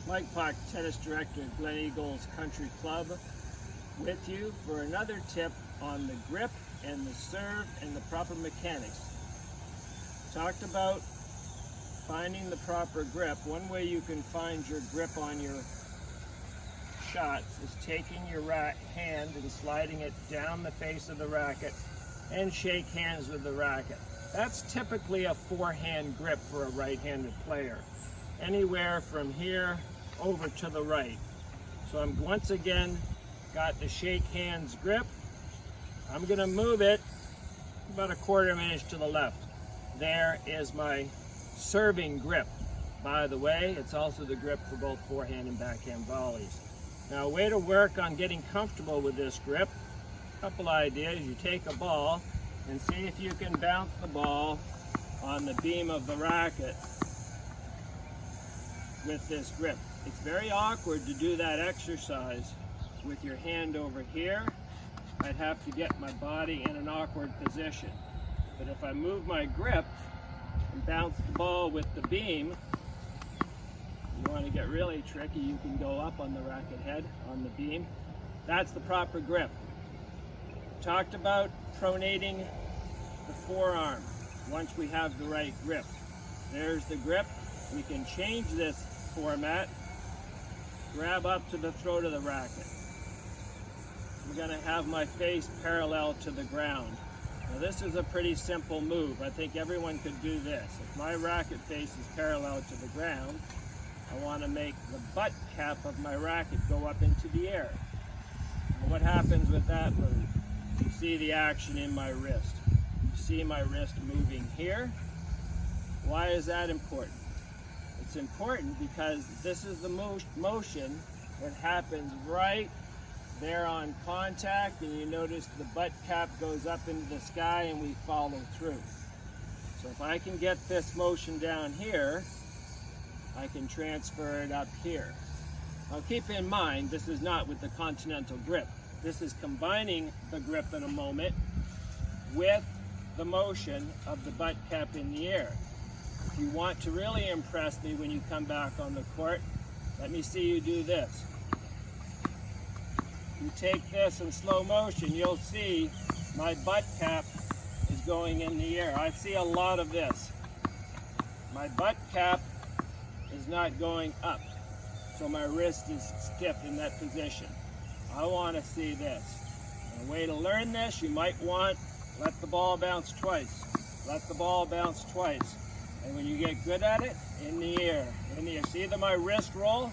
Mike Park, tennis director at Glen Eagles Country Club, with you for another tip on the grip and the serve and the proper mechanics. Talked about finding the proper grip. One way you can find your grip on your shots is taking your hand and sliding it down the face of the racket and shake hands with the racket. That's typically a forehand grip for a right-handed player, anywhere from here over to the right. So I'm once again got the shake hands grip. I'm going to move it about a quarter of an inch to the left. There is my serving grip. By the way, it's also the grip for both forehand and backhand volleys. Now, a way to work on getting comfortable with this grip, a couple ideas. You take a ball and see if you can bounce the ball on the beam of the racket with this grip. It's very awkward to do that exercise with your hand over here. I'd have to get my body in an awkward position. But if I move my grip and bounce the ball with the beam, you want to get really tricky, you can go up on the racket head, on the beam. That's the proper grip. Talked about pronating the forearm once we have the right grip. There's the grip. We can change this format. Grab up to the throat of the racket. I'm going to have my face parallel to the ground. Now this is a pretty simple move. I think everyone could do this. If my racket face is parallel to the ground, I want to make the butt cap of my racket go up into the air. Now what happens with that move? You see the action in my wrist. You see my wrist moving here. Why is that important? It's important because this is the motion that happens right there on contact, and you notice the butt cap goes up into the sky and we follow through. So if I can get this motion down here, I can transfer it up here. Now keep in mind, this is not with the continental grip. This is combining the grip in a moment with the motion of the butt cap in the air. If you want to really impress me when you come back on the court, let me see you do this. You take this in slow motion, you'll see my butt cap is going in the air. I see a lot of this. My butt cap is not going up, so my wrist is stiff in that position. I want to see this. And a way to learn this, you might want, let the ball bounce twice. Let the ball bounce twice. And when you get good at it, in the air. In the air. See my wrist roll?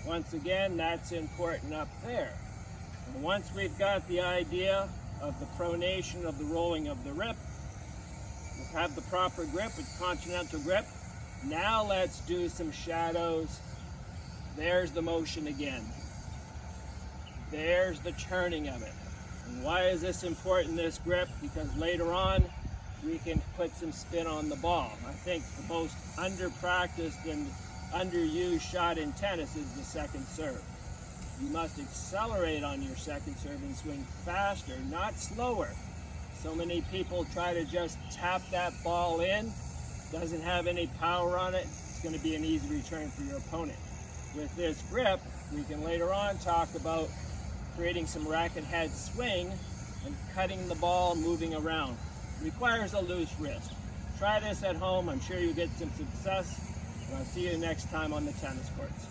Once again, that's important up there. And once we've got the idea of the pronation of the rolling of the rip, we'll have the proper grip, it's continental grip. Now let's do some shadows. There's the motion again. There's the turning of it. And why is this important, this grip? Because later on, we can put some spin on the ball. I think the most under-practiced and underused shot in tennis is the second serve. You must accelerate on your second serve and swing faster, not slower. So many people try to just tap that ball in. Doesn't have any power on it. It's going to be an easy return for your opponent. With this grip, we can later on talk about creating some racket head swing and cutting the ball, moving around. It requires a loose wrist. Try this at home. I'm sure you'll get some success. And I'll see you next time on the tennis courts.